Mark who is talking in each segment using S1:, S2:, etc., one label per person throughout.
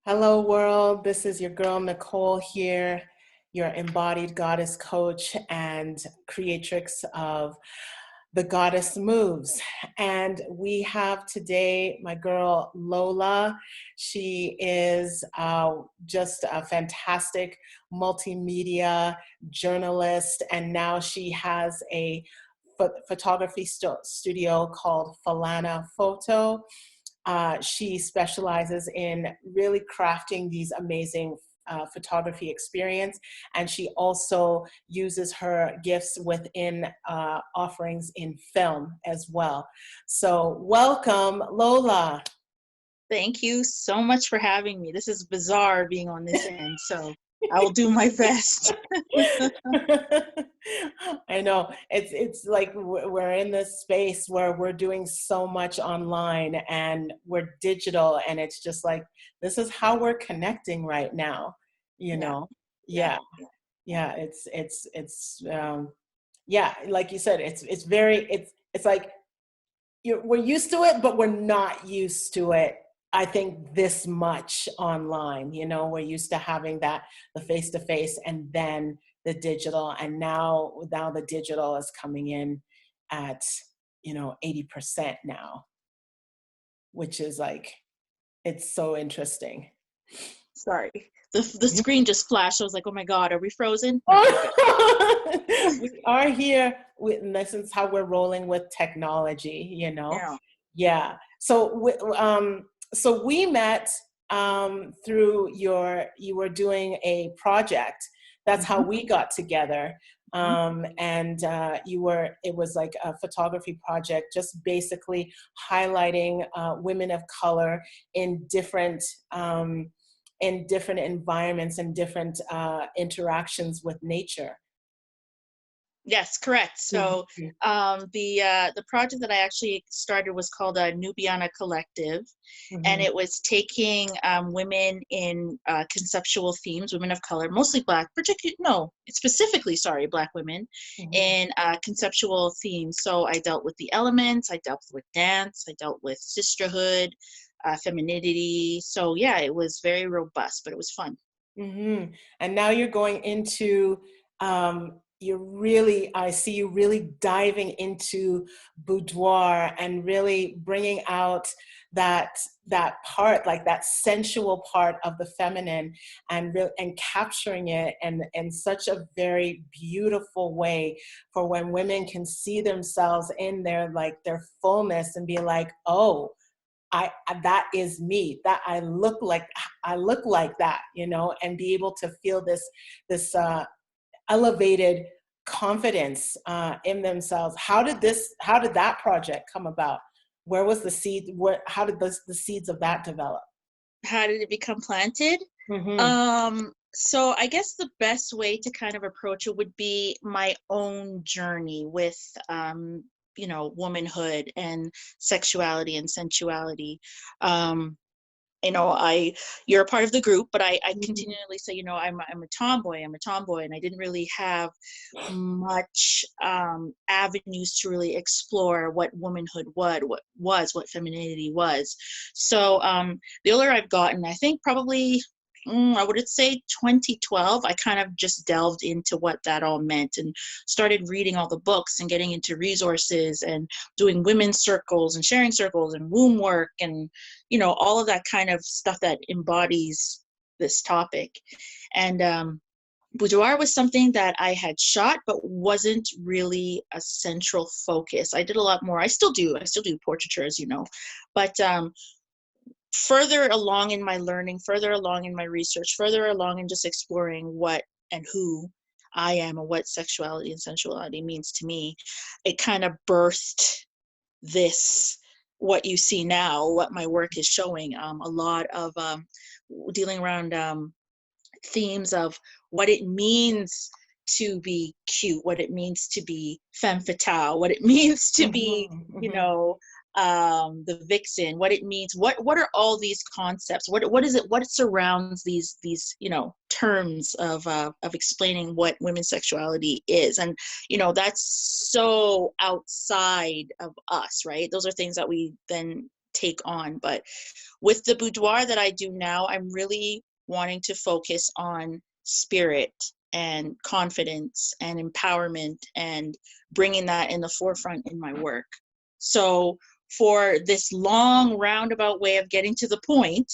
S1: Hello, world. This is your girl, Nicole, here, your embodied goddess coach and creatrix of The Goddess Moves. And we have today my girl, Lola. She is just a fantastic multimedia journalist, and now she has a photography studio called Falana Photo. She specializes in really crafting these amazing photography experience, and she also uses her gifts within offerings in film as well. So welcome, Lola.
S2: Thank you so much for having me. This is bizarre being on this end, so I will do my best.
S1: I know it's like we're in this space where we're doing so much online and we're digital, and it's just like this is how we're connecting right now, you
S2: Yeah,
S1: know.
S2: yeah,
S1: Yeah, yeah, it's yeah, like you said, it's like we're used to it, but we're not used to it. I think this much online, we're used to having that, the face to face, and then the digital, and now the digital is coming in at 80% now, which is like it's so interesting.
S2: sorry. The screen just flashed. I was like, oh my God, are we frozen? No, we're good.
S1: We are here and this is how we're rolling with technology.
S2: Yeah.
S1: Yeah. So we met through you were doing a project. That's how
S2: Mhm.
S1: we got together.
S2: Mhm.
S1: And it was like a photography project, just basically highlighting women of color in different environments and different interactions with nature.
S2: Yes, correct. So
S1: Mhm.
S2: the project that I actually started was called a Nubiana Collective, and
S1: Mhm.
S2: it was taking women in conceptual themes, women of color, mostly Black, particularly no, specifically, sorry, Black women
S1: Mhm.
S2: in conceptual themes. So I dealt with the elements, I dealt with dance, I dealt with sisterhood, femininity. So yeah, it was very robust, but it was fun.
S1: And now you're going into, I see you really diving into boudoir and really bringing out that part, like that sensual part of the feminine, and capturing it in such a very beautiful way for when women can see themselves in their fullness and be like, oh, that is me, that I look like that, and be able to feel this elevated confidence in themselves. How did that project come about? Where was the seed? How did the seeds of that develop?
S2: How did it become planted?
S1: Mm-hmm.
S2: So I guess the best way to kind of approach it would be my own journey with womanhood and sexuality and sensuality. Um, you're a part of the group, but I continually say, I'm a tomboy, and I didn't really have much avenues to really explore what womanhood what femininity was. So the older I've gotten, I think probably I would say 2012, I kind of just delved into what that all meant and started reading all the books and getting into resources and doing women's circles and sharing circles and womb work and all of that kind of stuff that embodies this topic. And boudoir was something that I had shot, but wasn't really a central focus. I did a lot more. I still do portraiture, as you know, but further along in my learning, further along in my research, further along in just exploring what and who I am and what sexuality and sensuality means to me, it kind of birthed this, what you see now, what my work is showing, a lot of dealing around themes of what it means to be cute, what it means to be femme fatale, what it means to be,
S1: Mm-hmm.
S2: you
S1: Mm-hmm.
S2: know, the vixen, what it means, what are all these concepts? What is it? What surrounds these terms of explaining what women's sexuality is? And that's so outside of us, right? Those are things that we then take on. But with the boudoir that I do now, I'm really wanting to focus on spirit and confidence and empowerment and bringing that in the forefront in my work. So for this long roundabout way of getting to the point,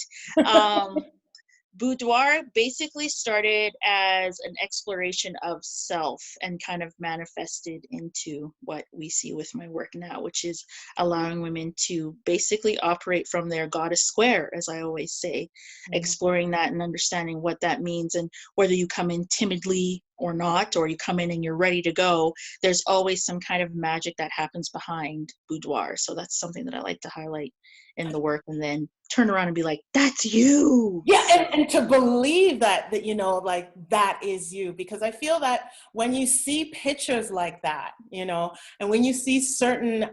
S2: boudoir basically started as an exploration of self and kind of manifested into what we see with my work now, which is allowing women to basically operate from their goddess square, as I always say, exploring that and understanding what that means. And whether you come in timidly or not, or you come in and you're ready to go, there's always some kind of magic that happens behind boudoir. So that's something that I like to highlight in the work, and then turn around and be like, that's you.
S1: Yeah, and to believe that, you know, like that is you, because I feel that when you see pictures like that, you know, and when you see certain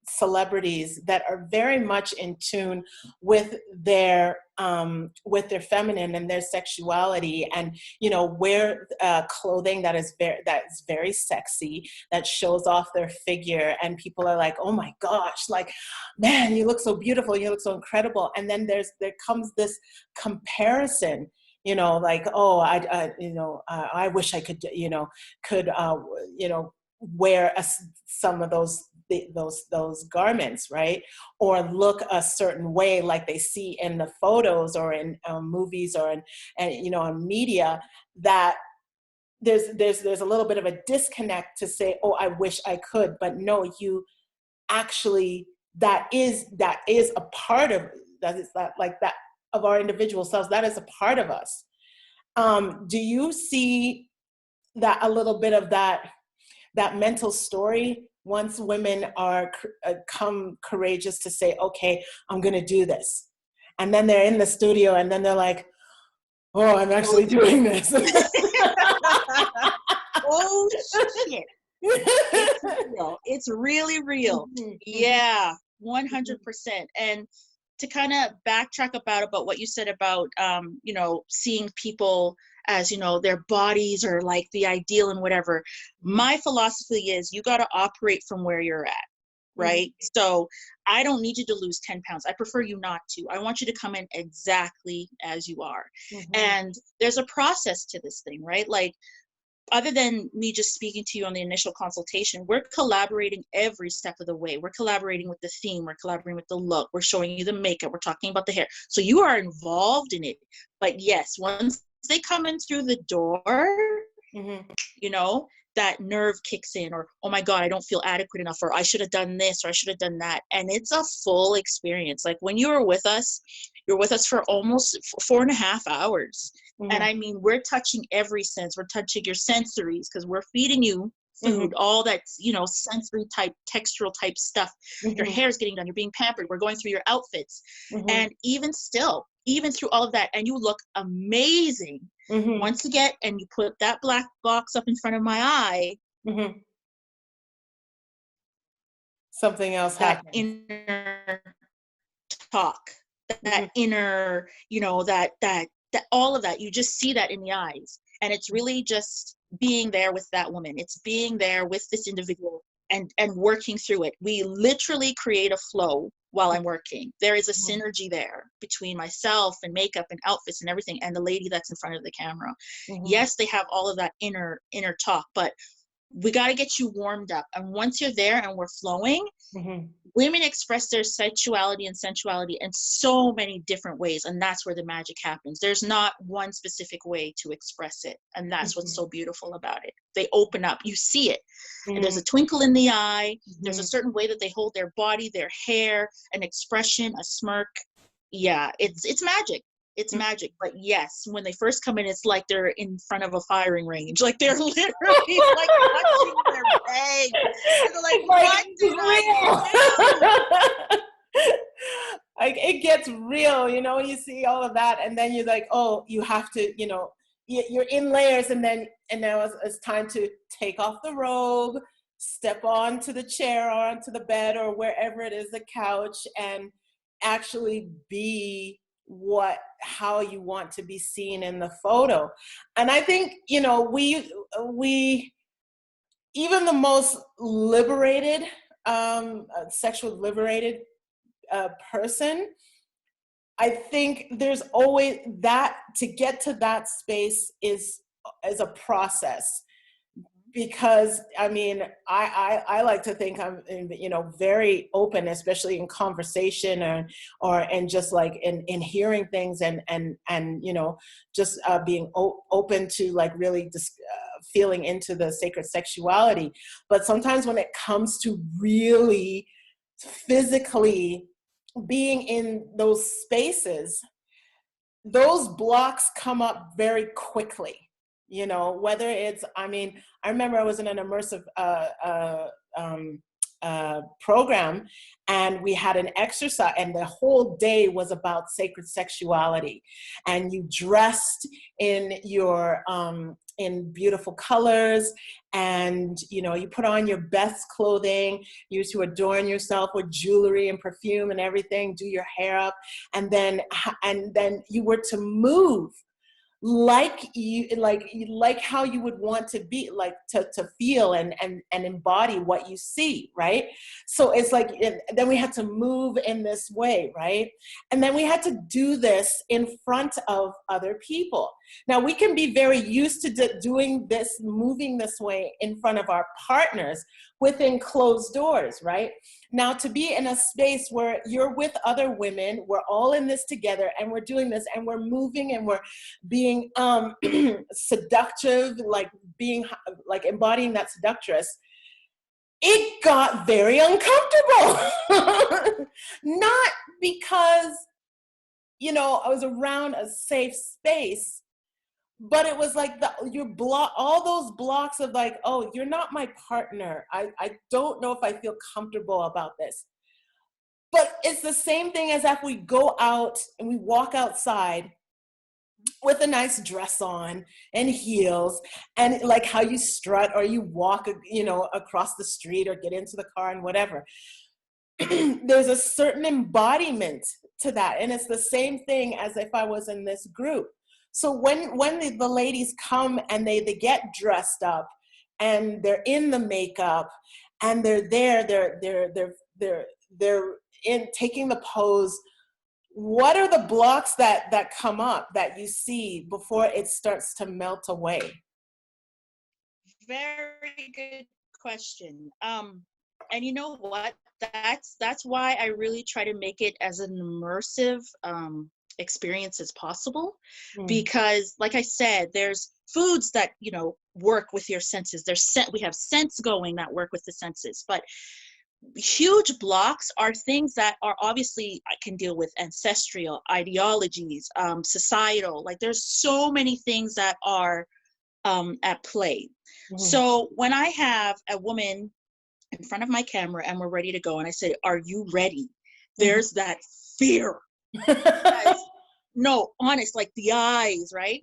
S1: celebrities that are very much in tune with their feminine and their sexuality, and you know, wear clothing that is very sexy, that shows off their figure, and people are like, oh my gosh, like, man, you look so beautiful, you look so incredible. And then there comes this comparison, you know, like, oh, I wish I could, you know, wear some of those garments, right? Or look a certain way like they see in the photos or in movies or in you know, in media, that there's a little bit of a disconnect to say, oh, I wish I could. But no, you actually, that is a part of that, is that like that of our individual selves, that is a part of us. Do you see that a little bit of that mental story once women are come courageous to say, okay, I'm going to do this, and then they're in the studio and then they're like, oh, I'm actually doing this.
S2: Oh shit. It's real. It's really real. Yeah, 100%. And to kind of backtrack about what you said about you know, seeing people as, you know, their bodies are like the ideal and whatever. My philosophy is you got to operate from where you're at, right? So I don't need you to lose 10 pounds. I prefer you not to. I want you to come in exactly as you are. And there's a process to this thing, right? Like, other than me just speaking to you on the initial consultation, we're collaborating every step of the way. We're collaborating with the theme, we're collaborating with the look, we're showing you the makeup, we're talking about the hair. So you are involved in it. But yes, once they come in through the door, you know, that nerve kicks in, or, oh my God, I don't feel adequate enough, or I should have done this, or I should have done that. And it's a full experience. Like, when you are with us, you're with us for almost 4.5 hours. And I mean, we're touching every sense. We're touching your sensories, because we're feeding you food, all that, you know, sensory type, textural type stuff. Your hair's getting done, you're being pampered, we're going through your outfits. And even through all of that, and you look amazing. Once you get and you put that black box up in front of my eye,
S1: something else
S2: that
S1: happens.
S2: inner talk, that inner, you know, that all of that, you just see that in the eyes. And it's really just being there with that woman. It's being there with this individual and working through it. We literally create a flow while I'm working. There is a synergy there between myself and makeup and outfits and everything, and the lady that's in front of the camera. Yes, they have all of that inner talk, but we got to get you warmed up. And once you're there and we're flowing, women express their sexuality and sensuality in so many different ways. And that's where the magic happens. There's not one specific way to express it. And that's what's so beautiful about it. They open up, you see it. And there's a twinkle in the eye. There's a certain way that they hold their body, their hair, an expression, a smirk. Yeah, it's magic. It's magic. But yes, when they first come in, it's like they're in front of a firing range. Like, they're literally like touching their legs. And they're like, what did I do?
S1: Like, it gets real, you know, you see all of that, and then you're like, oh, you have to, you know, you're in layers, and now it's time to take off the robe, step onto the chair or onto the bed or wherever it is, the couch, and actually be how you want to be seen in the photo. And I think, you know, we even the most liberated, sexually liberated person, I think there's always that, to get to that space is a process. Because I mean, I like to think I'm, you know, very open, especially in conversation, and just like in hearing things, and you know, just being open to like really just feeling into the sacred sexuality. But sometimes when it comes to really physically being in those spaces, those blocks come up very quickly. You know, whether it's, I mean, I remember I was in an immersive program, and we had an exercise, and the whole day was about sacred sexuality. And you dressed in your in beautiful colors, and you know, you put on your best clothing, you used to adorn yourself with jewelry and perfume and everything, do your hair up, and then you were to move like you, like how you would want to be, like to feel and embody what you see, right? So it's like, then we had to move in this way, right? And then we had to do this in front of other people. Now we can be very used to doing this, moving this way in front of our partners within closed doors, right? Now to be in a space where you're with other women, we're all in this together, and we're doing this, and we're moving, and we're being seductive, like being like embodying that seductress, it got very uncomfortable. Not because, you know, I was around a safe space, but it was like all those blocks of like, oh, you're not my partner. I don't know if I feel comfortable about this. But it's the same thing as if we go out and we walk outside with a nice dress on and heels, and like how you strut or you walk, you know, across the street or get into the car and whatever. There's a certain embodiment to that. And it's the same thing as if I was in this group. So when the ladies come and they get dressed up and they're in the makeup and they're in taking the pose, what are the blocks that come up that you see before it starts to melt away?
S2: Very good question. And you know what? That's why I really try to make it as an immersive experience as possible, because like I said, there's foods that, you know, work with your senses. We have scents going that work with the senses, but huge blocks are things that are obviously, I can deal with ancestral ideologies, societal, like there's so many things that are at play. So when I have a woman in front of my camera and we're ready to go, and I say, are you ready? There's that fear. No, honest, like the eyes, right?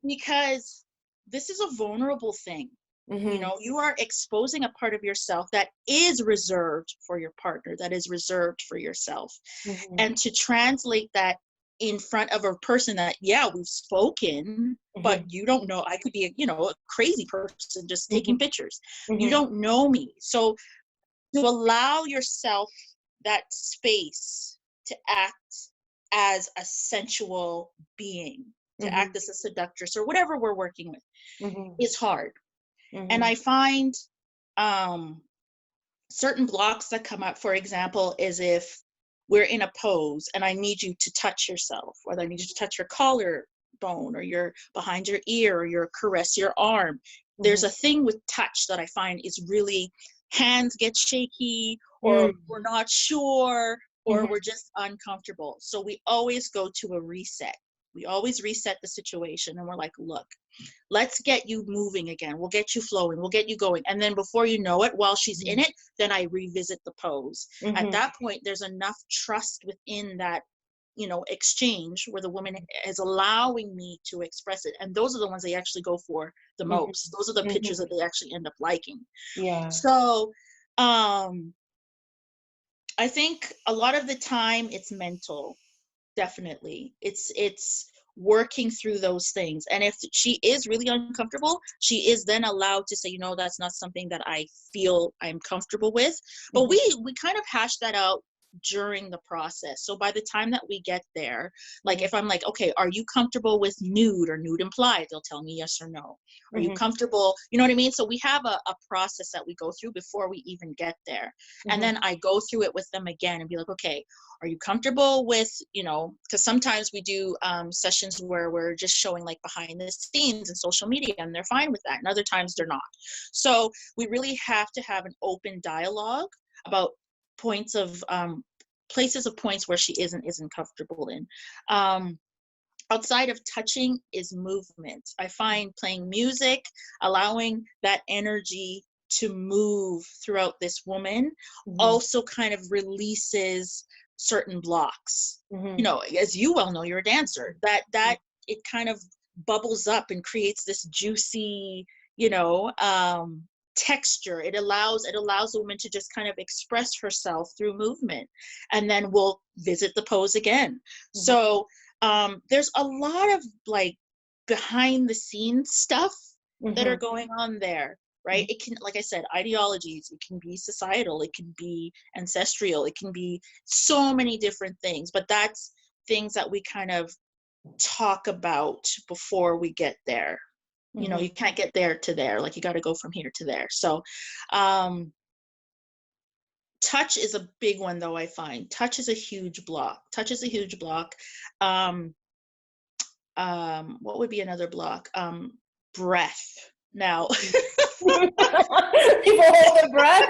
S2: Because this is a vulnerable thing. You know, you are exposing a part of yourself that is reserved for your partner, that is reserved for yourself. And to translate that in front of a person that, yeah, we've spoken, but you don't know, I could be a, you know, a crazy person just taking pictures. You don't know me. So to allow yourself that space to act as a sensual being, to act as a seductress or whatever we're working with, is hard. And I find certain blocks that come up, for example, is if we're in a pose and I need you to touch yourself, or I need you to touch your collarbone or your behind your ear, or your caress your arm. There's a thing with touch that I find is really, hands get shaky, or we're not sure, or we're just uncomfortable. So we always go to a reset. We always reset the situation, and we're like, look, let's get you moving again. We'll get you flowing. We'll get you going. And then before you know it, while she's in it, then I revisit the pose. At that point, there's enough trust within that, you know, exchange where the woman is allowing me to express it. And those are the ones they actually go for the most. Those are the pictures that they actually end up liking.
S1: Yeah.
S2: So I think a lot of the time it's mental. Definitely. It's working through those things. And if she is really uncomfortable, she is then allowed to say, you know, that's not something that I feel I'm comfortable with. But we kind of hash that out during the process. So by the time that we get there, like if I'm like, okay, are you comfortable with nude or nude implied? They'll tell me yes or no. Are you comfortable? You know what I mean? So we have a process that we go through before we even get there. And then I go through it with them again and be like, okay, are you comfortable with, you know, because sometimes we do sessions where we're just showing like behind the scenes and social media, and they're fine with that. And other times they're not. So we really have to have an open dialogue about points of places of points where she isn't comfortable in. Outside of touching is movement. I find playing music, allowing that energy to move throughout this woman also kind of releases certain blocks. You know, as you well know, you're a dancer, that it kind of bubbles up and creates this juicy, you know, texture. It allows the woman to just kind of express herself through movement, and then we'll visit the pose again. So there's a lot of like behind the scenes stuff that are going on there, right? It can, like I said, ideologies, it can be societal, it can be ancestral, it can be so many different things, but that's things that we kind of talk about before we get there. You know, you can't get there to there, like you got to go from here to there. So touch is a big one, though. I find touch is a huge block. What would be another block? Breath. Now
S1: People hold their breath.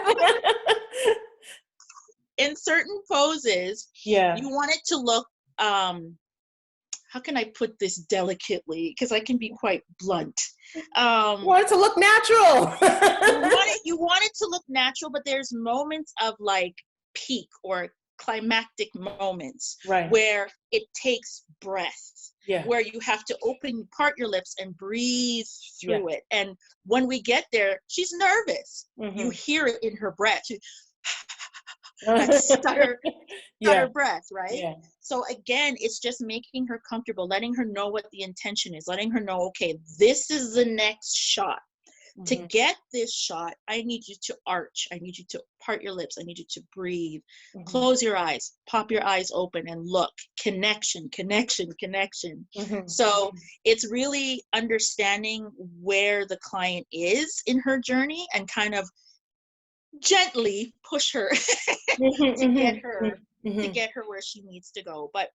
S2: In certain poses, you want it to look how can I put this delicately, because I can be quite blunt.
S1: You want it to look natural.
S2: you want it to look natural, but there's moments of like peak or climactic moments where it takes breath, where you have to part your lips and breathe through it. And when we get there, she's nervous. You hear it in her breath. That stutter breath, right? So again, it's just making her comfortable, letting her know what the intention is, letting her know, okay, this is the next shot. To get this shot, I need you to arch. I need you to part your lips. I need you to breathe. Close your eyes, pop your eyes open and look. Connection. So it's really understanding where the client is in her journey and kind of gently push her to get her where she needs to go. But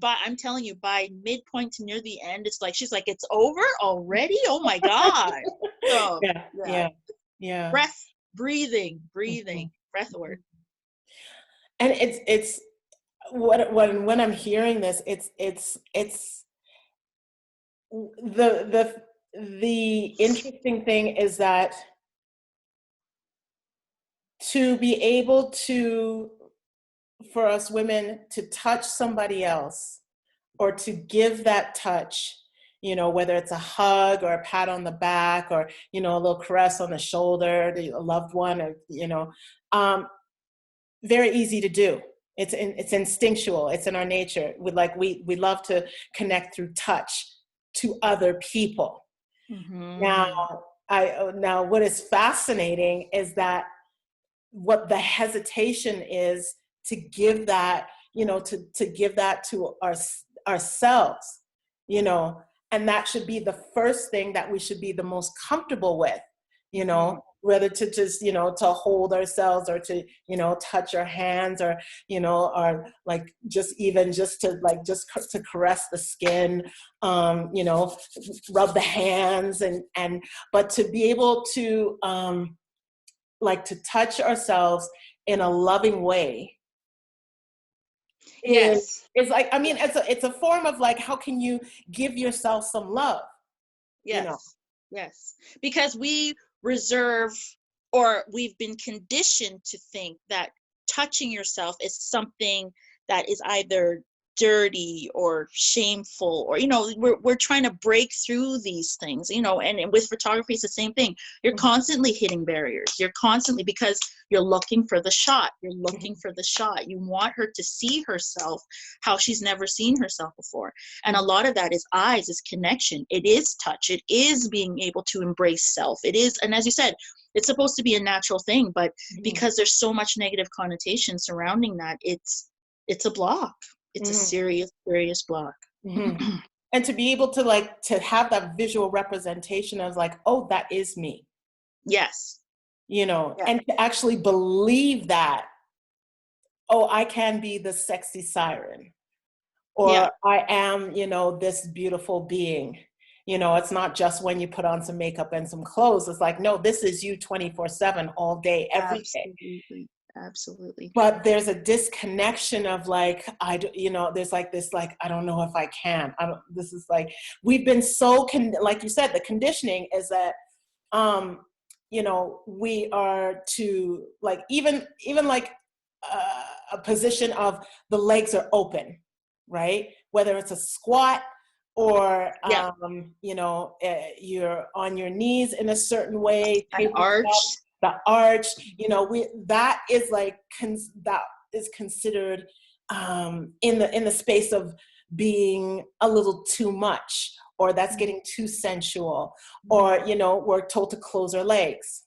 S2: I'm telling you, by midpoint to near the end, it's like she's like, it's over already? Oh my God. So
S1: yeah.
S2: Breath, breathing, breath work.
S1: And it's when I'm hearing this, it's the interesting thing is that to be able to, for us women to touch somebody else or to give that touch, you know, whether it's a hug or a pat on the back or, you know, a little caress on the shoulder to a loved one, or, you know, very easy to do. It's instinctual. It's in our nature. We love to connect through touch to other people. Now what is fascinating is that what the hesitation is to give that, you know, to give that to ourselves, you know, and that should be the first thing that we should be the most comfortable with, you know, whether to just, you know, to hold ourselves or to, you know, touch our hands or, you know, or like just to caress the skin, you know, rub the hands but to be able to, like to touch ourselves in a loving way is like, I mean, it's a form of like, how can you give yourself some love? You know?
S2: Yes, because we reserve, or we've been conditioned to think that touching yourself is something that is either dirty or shameful, or, you know, we're trying to break through these things, you know. And with photography, it's the same thing. You're constantly hitting barriers. You're constantly, because you're looking for the shot. You're looking for the shot. You want her to see herself how she's never seen herself before. And a lot of that is eyes, is connection. It is touch. It is being able to embrace self. It is, and as you said, it's supposed to be a natural thing, but because there's so much negative connotation surrounding that, it's a block. It's a serious, serious block.
S1: And to be able to, like, to have that visual representation of, like, oh, that is me.
S2: Yes.
S1: You know, and to actually believe that, oh, I can be the sexy siren, or I am, you know, this beautiful being. You know, it's not just when you put on some makeup and some clothes. It's like, no, this is you 24/7, all day, every day.
S2: Absolutely.
S1: But there's a disconnection of, like, you know, there's like this, like, I don't know if I can. This is like, we've been so, like you said, the conditioning is that, you know, we are to, like, even like a position of the legs are open, right? Whether it's a squat or, you know, you're on your knees in a certain way,
S2: an arch.
S1: The arch, you know, that is like, that is considered in the space of being a little too much, or that's getting too sensual, or, you know, we're told to close our legs,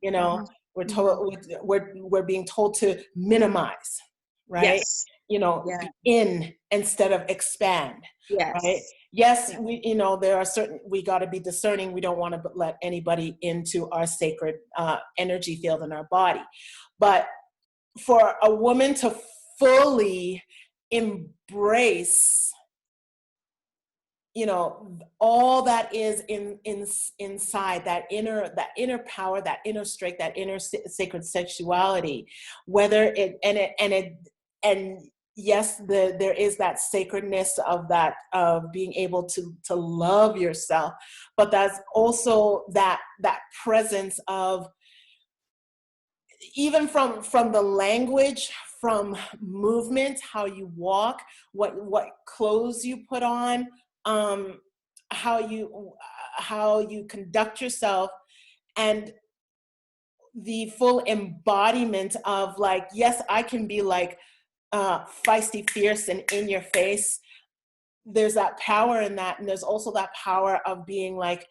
S1: you know, we're told, we're being told to minimize, right? You know, be in instead of expand, right? Yes, we, you know, there are certain, we got to be discerning. We don't want to let anybody into our sacred energy field in our body. But for a woman to fully embrace, you know, all that is inside, that inner power, that inner strength, that inner sacred sexuality, whether and yes, there is that sacredness of that, of being able to love yourself, but that's also that presence of, even from the language, from movement, how you walk, what clothes you put on, how you conduct yourself, and the full embodiment of, like, yes, I can be like feisty, fierce, and in your face. There's that power in that, and there's also that power of being like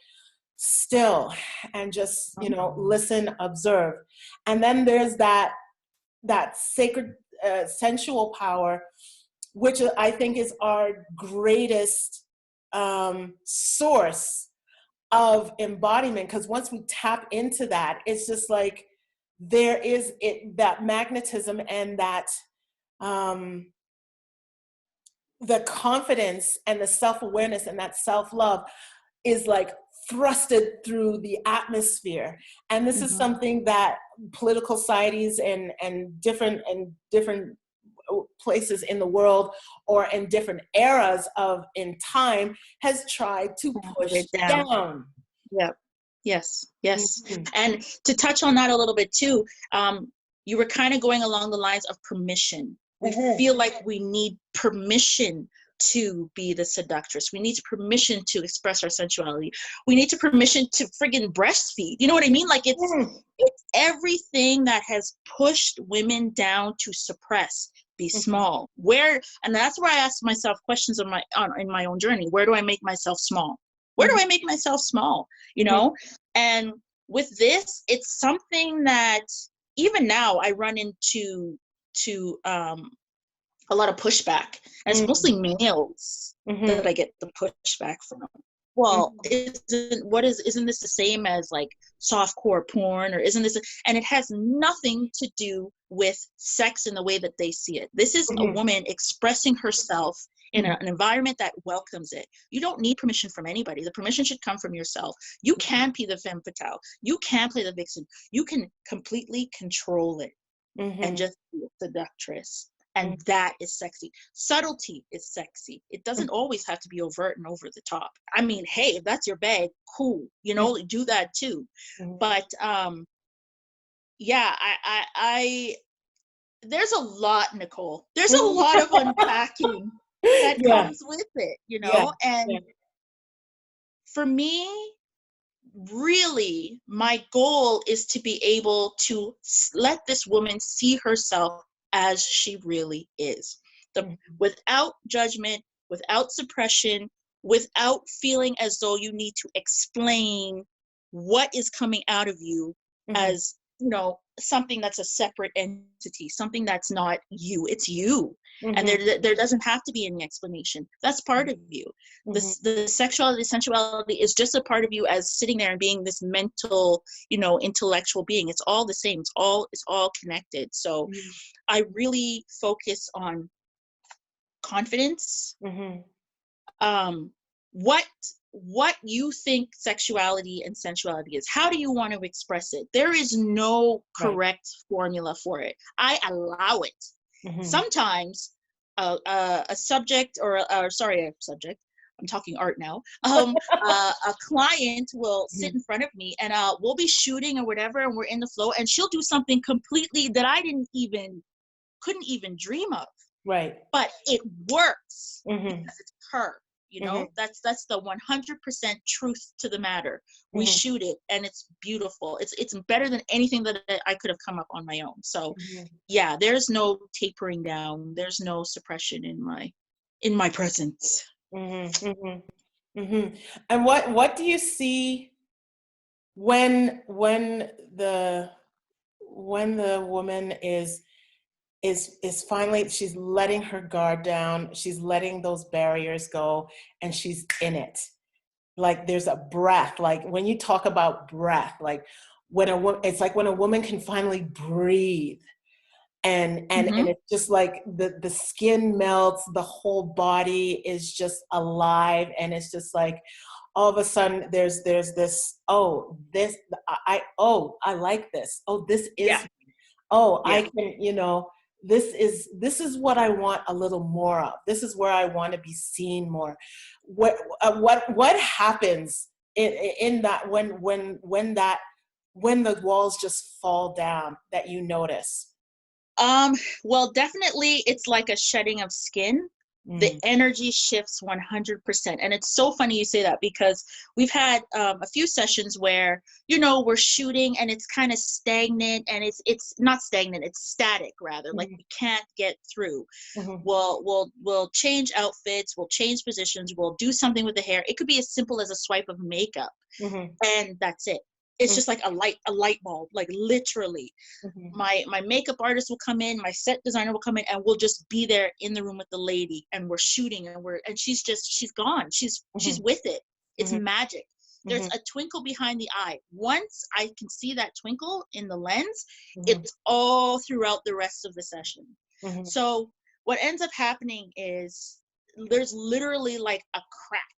S1: still and just, you know, listen, observe. And then there's that sacred sensual power, which I think is our greatest source of embodiment, because once we tap into that, it's just like there is that magnetism and that the confidence and the self-awareness and that self-love is like thrusted through the atmosphere. And this is something that political societies and different places in the world, or in different eras in time, has tried to push down.
S2: Yep. Yes. And to touch on that a little bit too, you were kind of going along the lines of permission. We feel like we need permission to be the seductress. We need permission to express our sensuality. We need permission to friggin' breastfeed. You know what I mean? Like it's everything that has pushed women down to suppress, be small. And that's where I ask myself questions in my own journey. Where do I make myself small? Where do I make myself small? You know? And with this, it's something that even now I run into a lot of pushback. And it's mostly males that I get the pushback from. Well, isn't this the same as like softcore porn, or isn't this? And it has nothing to do with sex in the way that they see it. This is a woman expressing herself in an environment that welcomes it. You don't need permission from anybody. The permission should come from yourself. You can be the femme fatale. You can play the vixen. You can completely control it and just be a seductress. And that is sexy. Subtlety is sexy. It doesn't always have to be overt and over the top. I mean, hey, if that's your bag, cool. You know, do that too. But yeah, I there's a lot, Nicole. There's a lot of unpacking that
S1: Yeah.
S2: comes with it, you
S1: Yeah.
S2: know?
S1: Yeah.
S2: And for me, really, my goal is to be able to let this woman see herself as she really is.
S1: Mhm.
S2: Without judgment, without suppression, without feeling as though you need to explain what is coming out of you
S1: Mhm.
S2: as, something that's a separate entity, something that's not you. It's you. And
S1: Mhm.
S2: there doesn't have to be any explanation. That's part of you.
S1: Mhm.
S2: The sexuality, sensuality is just a part of you as sitting there and being this mental, intellectual being. It's all the same. It's all connected. So
S1: Mhm.
S2: I really focus on confidence,
S1: Mhm.
S2: um, what what you think sexuality and sensuality is. How do you want to express it? There is no
S1: Right.
S2: correct formula for it. I allow it.
S1: Mhm.
S2: Sometimes a subject a subject, I'm talking art now. A client will sit
S1: Mhm.
S2: in front of me and we'll be shooting or whatever, and we're in the flow, and she'll do something completely that I couldn't even dream of,
S1: Right.
S2: but it works
S1: Mhm.
S2: because it's her.
S1: Mhm.
S2: That's the 100% truth to the matter. We
S1: Mhm.
S2: shoot it and it's beautiful. It's better than anything that I could have come up on my own. So
S1: Mhm.
S2: yeah, there's no tapering down, there's no suppression in my presence.
S1: Mhm. Mhm. Mhm. And what do you see when the when the woman is finally, she's letting her guard down, she's letting those barriers go, and she's in it? Like there's a breath, like when you talk about breath, like when it's like when a woman can finally breathe, and
S2: Mm-hmm.
S1: it's just like the skin melts, the whole body is just alive, and it's just like all of a sudden there's this, oh, this, I like this, oh, this
S2: Yeah.
S1: is, oh, I
S2: Yeah.
S1: can, this is what I want a little more of. This is where I want to be seen more. What happens in that when the walls just fall down that you notice?
S2: Well, definitely it's like a shedding of skin. The
S1: Mm,
S2: energy shifts 100%. And it's so funny you say that, because we've had a few sessions where, we're shooting and it's kind of stagnant, and it's not stagnant, it's static rather, like
S1: mhm,
S2: we can't get through.
S1: mhm,
S2: We'll change outfits, we'll change positions, we'll do something with the hair. It could be as simple as a swipe of makeup,
S1: mhm,
S2: and that's it. It's
S1: mhm,
S2: just like a light bulb, like literally.
S1: mhm,
S2: My makeup artist will come in, my set designer will come in, and we'll just be there in the room with the lady, and we're shooting, and she's gone. She's
S1: mhm,
S2: with it. It's
S1: mhm,
S2: magic. There's
S1: mhm,
S2: a twinkle behind the eye. Once I can see that twinkle in the lens,
S1: mhm,
S2: it's all throughout the rest of the session.
S1: mhm,
S2: So what ends up happening is there's literally like a crack.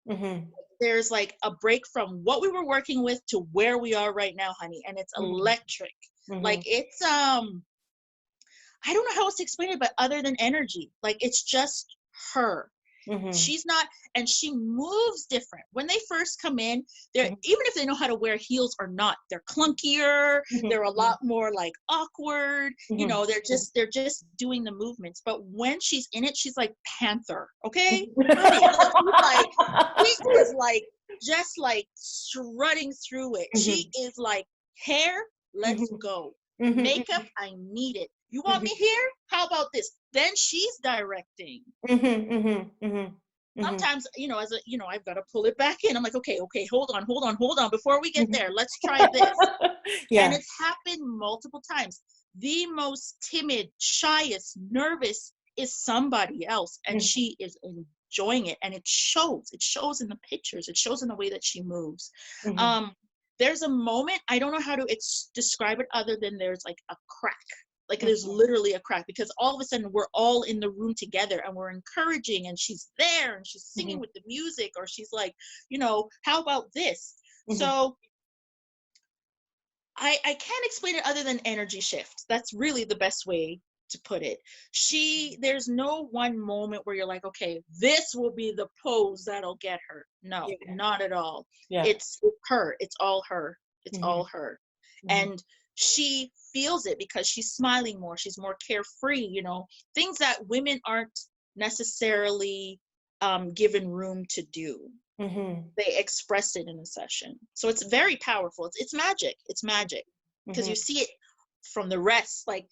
S1: mhm,
S2: There's like a break from what we were working with to where we are right now, honey, and it's
S1: mhm,
S2: electric. Like
S1: mhm,
S2: it's I don't know how else to explain it, but other than energy, like it's just her.
S1: mhm,
S2: She's not, and she moves different. When they first come in, they're,
S1: mhm,
S2: even if they know how to wear heels or not, they're clunkier.
S1: mhm,
S2: They're a lot more like awkward.
S1: mhm,
S2: They're just doing the movements. But when she's in it, she's like Panther. Okay, honey, like she is like just like strutting through it. She
S1: mhm,
S2: is like, hair, let's
S1: mhm,
S2: go.
S1: mhm,
S2: Makeup, I need it. You want
S1: mhm,
S2: me here? How about this? Then she's directing.
S1: mhm, mhm, mhm, mhm,
S2: Sometimes, I've got to pull it back in. I'm like, okay, hold on before we get
S1: mhm.
S2: there, let's try this. And
S1: Yeah.
S2: it's happened multiple times. The most timid, shyest, nervous is somebody else, and
S1: Mhm,
S2: she is enjoying it, and it shows in the pictures, it shows in the way that she moves.
S1: mhm,
S2: um there's a moment, I don't know how to describe it other than there's like a crack. Like there's
S1: mhm,
S2: literally a crack, because all of a sudden we're all in the room together and we're encouraging, and she's there and she's singing
S1: mhm,
S2: with the music, or she's like, how about this?
S1: mhm,
S2: So I can't explain it other than energy shift. That's really the best way to put it. There's no one moment where you're like, okay, this will be the pose that'll get her. No,
S1: yeah,
S2: not at all.
S1: yeah.
S2: It's her. It's all her. It's
S1: Mhm,
S2: all her.
S1: mhm,
S2: And she feels it because she's smiling more. She's more carefree, things that women aren't necessarily given room to do.
S1: Mm-hmm.
S2: They express it in a session. So it's very powerful. It's magic. It's magic because
S1: Mm-hmm.
S2: you see it from the rest. Like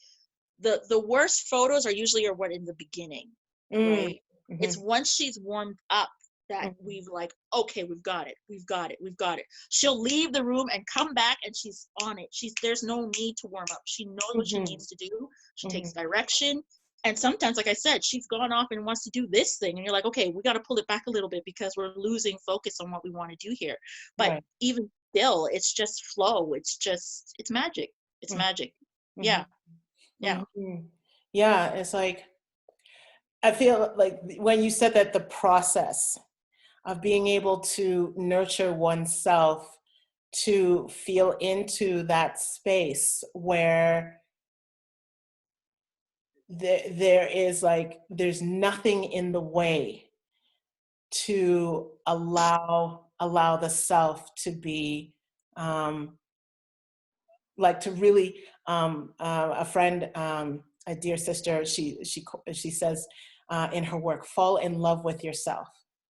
S2: the worst photos are usually are what in the beginning, right?
S1: Mm-hmm.
S2: It's once she's warmed up that
S1: Mm-hmm.
S2: we've like, okay, we've got it, we've got it. She'll leave the room and come back and she's on it. There's no need to warm up. She knows what she
S1: Mm-hmm.
S2: needs to do. She
S1: Mm-hmm.
S2: takes direction. And sometimes, like I said, she's gone off and wants to do this thing. And you're like, okay, we got to pull it back a little bit because we're losing focus on what we want to do here. But
S1: Right.
S2: even still, it's just flow. It's magic. It's magic.
S1: Mm-hmm.
S2: Yeah. Yeah.
S1: Mm-hmm. Yeah, it's like I feel like when you said that the process of being able to nurture oneself to feel into that space where there is like there's nothing in the way to allow the self to be like to really a friend, a dear sister, she says in her work, fall in love with yourself,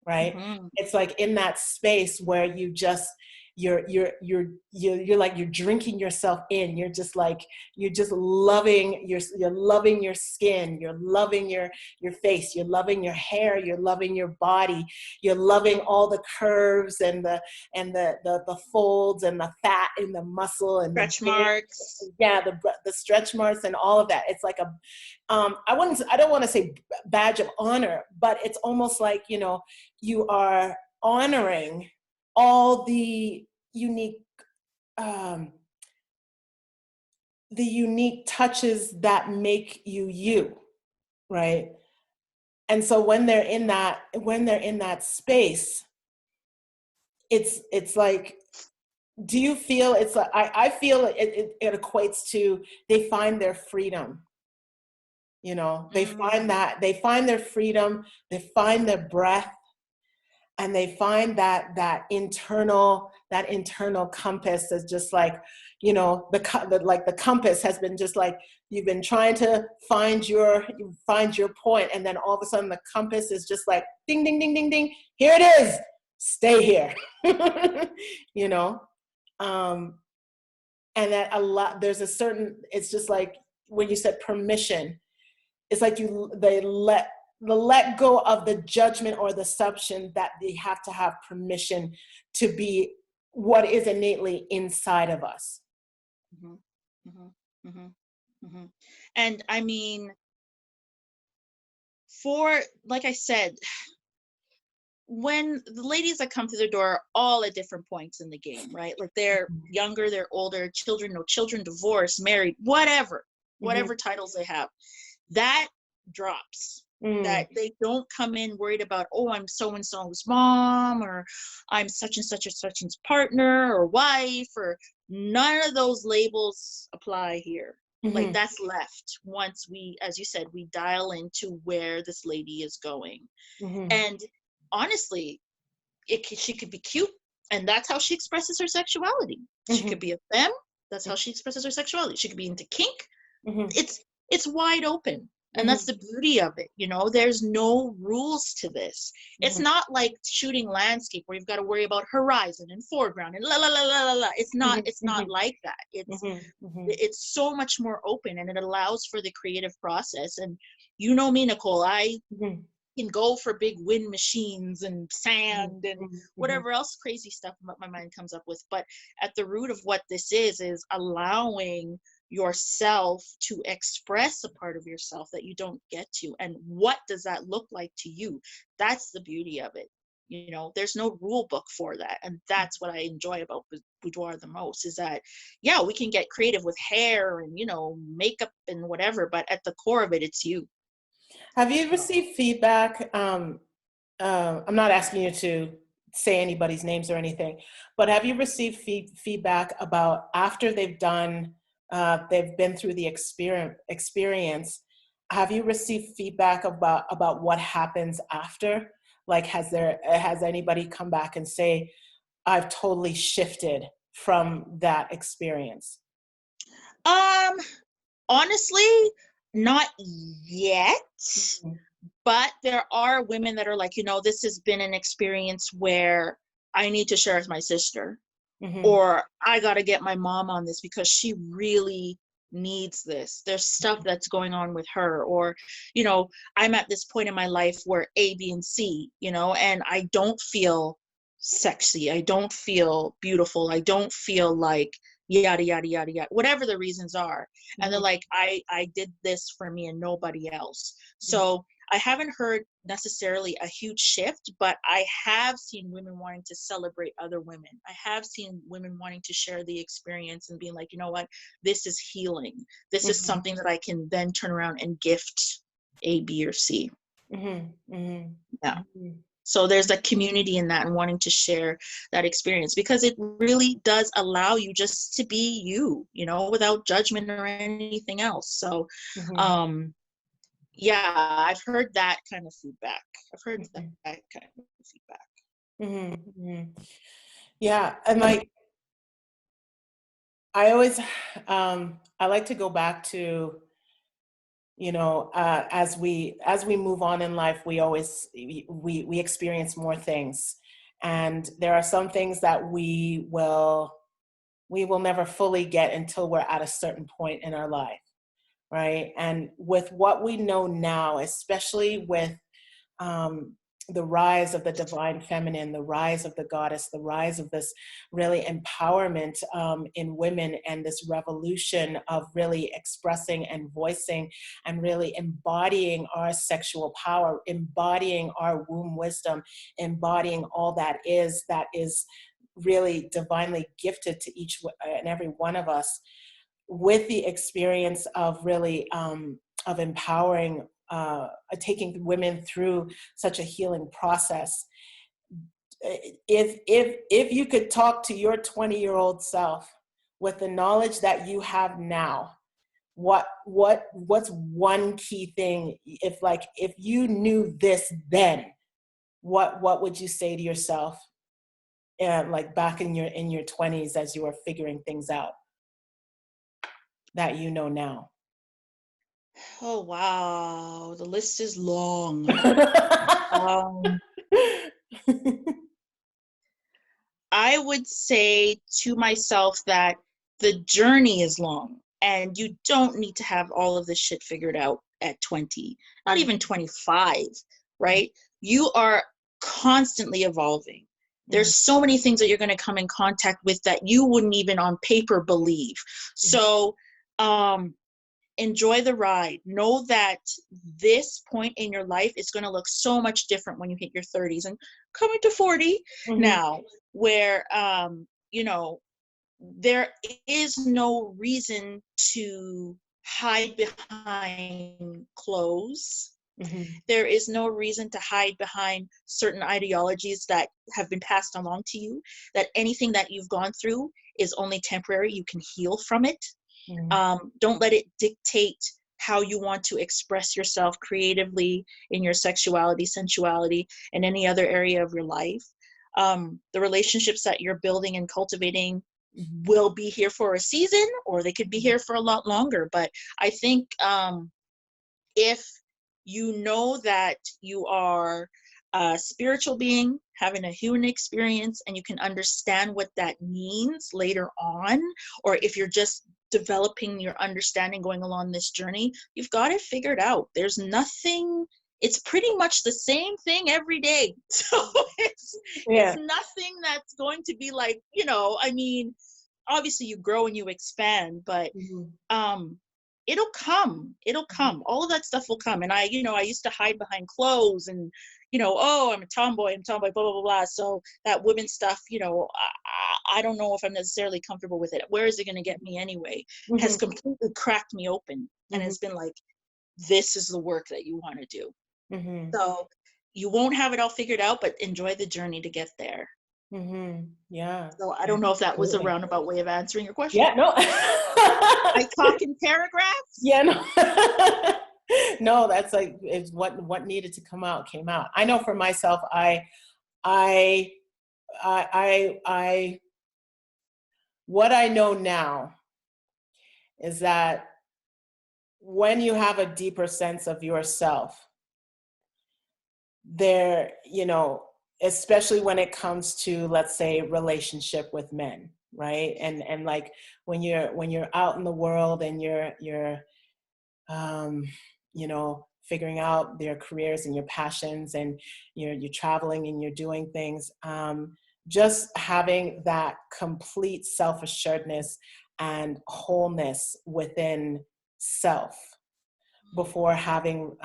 S1: right?
S2: Mm-hmm.
S1: It's like in that space where you just you're like you're drinking yourself in. You're just like you're just loving you're loving your skin, you're loving your face, you're loving your hair, you're loving your body, you're loving all the curves and the folds and the fat and the muscle and the
S2: Stretch
S1: beard.
S2: marks.
S1: Yeah, the stretch marks and all of that. It's like a I don't want to say badge of honor, but it's almost like, you know, you are honoring all unique um, the unique touches that make you you, right? And so when they're in that space, it's like, do you feel it's like I feel it equates to they find their freedom, you know,
S2: Mm.
S1: they find their freedom, they find their breath, and they find that internal compass is just like, you know, like the compass has been just like you've been trying to find your point, and then all of a sudden the compass is just like ding ding ding ding ding, here it is, stay here. You know, um and that a lot there's a certain, it's just like when you said permission, it's like they let go of the judgment or the assumption that they have to have permission to be what is innately inside of us.
S2: Mhm, mhm, mhm, mhm. And I mean, for like I said, when the ladies that come through the door are all at different points in the game, right? Like they're younger, they're older, children, no children, divorced, married,
S1: Mm-hmm.
S2: whatever titles they have, that drops.
S1: Mm-hmm.
S2: That they don't come in worried about, oh, I'm so and so's mom, or I'm such and such and such and's partner or wife, or none of those labels apply here. Like
S1: Mm-hmm.
S2: that's left once we, as you said, we dial into where this lady is going.
S1: Mm-hmm.
S2: And honestly, she could be cute, and that's how she expresses her sexuality. She could
S1: Mm-hmm.
S2: be a femme, that's how she expresses her sexuality. She could be into kink.
S1: Mm-hmm.
S2: It's wide open, and
S1: Mm-hmm.
S2: that's the beauty of it. You know, there's no rules to this. It's
S1: Mm-hmm.
S2: not like shooting landscape where you've got to worry about horizon and foreground and la la la la la la. It's not
S1: Mm-hmm.
S2: like that.
S1: Mm-hmm.
S2: It's so much more open, and it allows for the creative process. And you know me, Nicole, I
S1: Mm-hmm.
S2: can go for big wind machines and
S1: Mm-hmm.
S2: sand and
S1: Mm-hmm.
S2: whatever else crazy stuff my mind comes up with. But at the root of what this is allowing yourself to express a part of yourself that you don't get to. And what does that look like to you? That's the beauty of it. You know, there's no rule book for that. And that's what I enjoy about boudoir the most, is that, yeah, we can get creative with hair and, you know, makeup and whatever, but at the core of it, it's you.
S1: Have you received feedback? I'm not asking you to say anybody's names or anything, but have you received feedback about after they've been through the experience, have you received feedback about what happens after? Like, has anybody come back and say, I've totally shifted from that experience?
S2: Um, Honestly, not yet, But there are women that are like, this has been an experience where I need to share with my sister,
S1: Mm-hmm.
S2: or I got to get my mom on this because she really needs this. There's stuff that's going on with her, or, I'm at this point in my life where A, B, and C, and I don't feel sexy. I don't feel beautiful. I don't feel like yada, yada, yada, yada, whatever the reasons are. And they're
S1: Mm-hmm.
S2: like, I did this for me and nobody else. So I haven't heard necessarily a huge shift, but I have seen women wanting to celebrate other women. I have seen women wanting to share the experience and being like, you know what, this is healing. This is
S1: Mm-hmm.
S2: something that I can then turn around and gift A, B, or C.
S1: Mm-hmm. Mm-hmm.
S2: Yeah.
S1: Mm-hmm.
S2: So there's a community in that and wanting to share that experience, because it really does allow you just to be you, without judgment or anything else. So,
S1: Mm-hmm.
S2: yeah, I've heard that kind of feedback. I've heard that
S1: Mm-hmm.
S2: kind of feedback.
S1: Mm-hmm. Mm-hmm. Yeah, and like I always, I like to go back to, as we move on in life, we always we experience more things, and there are some things that we will never fully get until we're at a certain point in our life, right? And with what we know now, especially with um, the rise of the divine feminine, the rise of the goddess, the rise of this really empowerment in women, and this revolution of really expressing and voicing and really embodying our sexual power, embodying our womb wisdom, embodying all that is really divinely gifted to each and every one of us, with the experience of really of empowering, taking women through such a healing process. If you could talk to your 20-year-old self with the knowledge that you have now, what's one key thing? If you knew this then, what would you say to yourself, like back in your 20s, as you were figuring things out that you know now?
S2: Oh, wow. The list is long. Um, I would say to myself that the journey is long and you don't need to have all of this shit figured out at 20, not even 25, right? You are constantly evolving. There's so many things that you're going to come in contact with that you wouldn't even on paper believe. So, enjoy the ride. Know that this point in your life is going to look so much different when you hit your 30s and coming to 40
S1: Mhm.
S2: now, where there is no reason to hide behind clothes.
S1: Mhm.
S2: There is no reason to hide behind certain ideologies that have been passed along to you, that anything that you've gone through is only temporary. You can heal from it.
S1: Mhm.
S2: Don't let it dictate how you want to express yourself creatively in your sexuality, sensuality, and any other area of your life. The relationships that you're building and cultivating will be here for a season, or they could be here for a lot longer. But I think if you know that you are a spiritual being having a human experience and you can understand what that means later on, or if you're just developing your understanding going along this journey, you've got it figured out. There's nothing, it's pretty much the same thing every day. So it's
S1: Yeah.
S2: nothing that's going to be like, I mean, obviously you grow and you expand, but
S1: Mhm.
S2: um it'll come, all of that stuff will come. And I used to hide behind clothes and oh, I'm a tomboy, blah blah blah blah. So that women stuff, I don't know if I'm necessarily comfortable with it. Where is it going to get me anyway? Has
S1: Mhm.
S2: completely cracked me open, and
S1: Mhm.
S2: it's been like, this is the work that you want to do.
S1: Mhm.
S2: So you won't have it all figured out, but enjoy the journey to get there.
S1: Mhm. Yeah.
S2: So I
S1: Yeah.
S2: don't know if that was a
S1: Absolutely.
S2: roundabout way of answering your question.
S1: Yeah. No.
S2: I talk in paragraphs.
S1: Yeah. No. No. That's like, it's what needed to come out came out. I know for myself, I, I, what I know now is that when you have a deeper sense of yourself, there, you know, especially when it comes to, let's say, relationship with men, right? And like when you're out in the world and you're um, you know, figuring out their careers and your passions, and you're traveling and you're doing things. Just having that complete self-assuredness and wholeness within self before having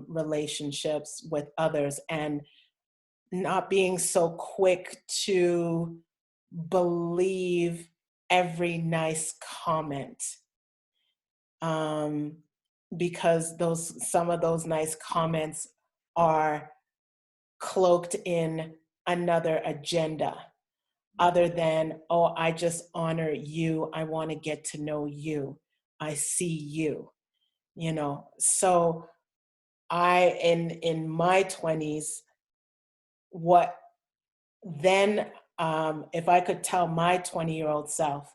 S1: relationships with others, and not being so quick to believe every nice comment, um, because some of those nice comments are cloaked in another agenda other than, oh, I just honor you, I want to get to know you, I see you, you know. So I, in my 20s, what then, if I could tell my 20-year-old self,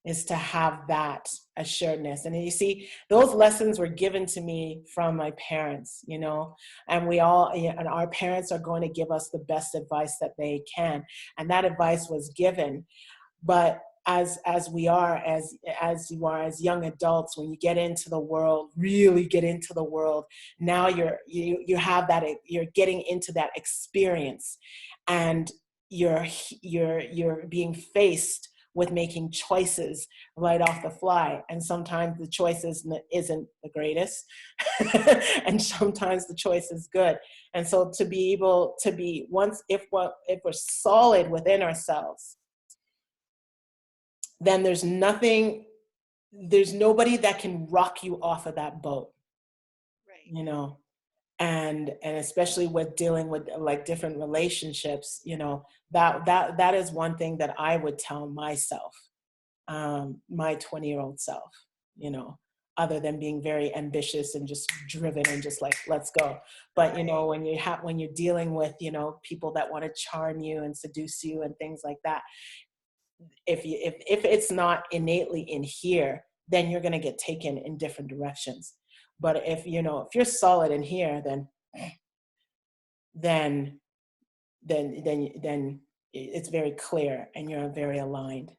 S1: is to have that assuredness. And you see, those lessons were given to me from my parents, you know, and and our parents are going to give us the best advice that they can. And that advice was given. But as we are, as you are, as young adults, when you get into the world, really get into the world, now you have that, you're getting into that experience, and you're being faced with making choices right off the fly. And sometimes the choice isn't the greatest. And sometimes the choice is good. And so to be able to be, if we're solid within ourselves, then there's nobody that can rock you off of that boat,
S2: Right.
S1: you know. And especially with dealing with like different relationships, you know, that is one thing that I would tell myself, my 20-year-old self, you know, other than being very ambitious and just driven and just like, let's go. But you know, when you're dealing with, you know, people that want to charm you and seduce you and things like that, if it's not innately in here, then you're going to get taken in different directions. But if, you know, if you're solid in here, then then it's very clear and you're very aligned.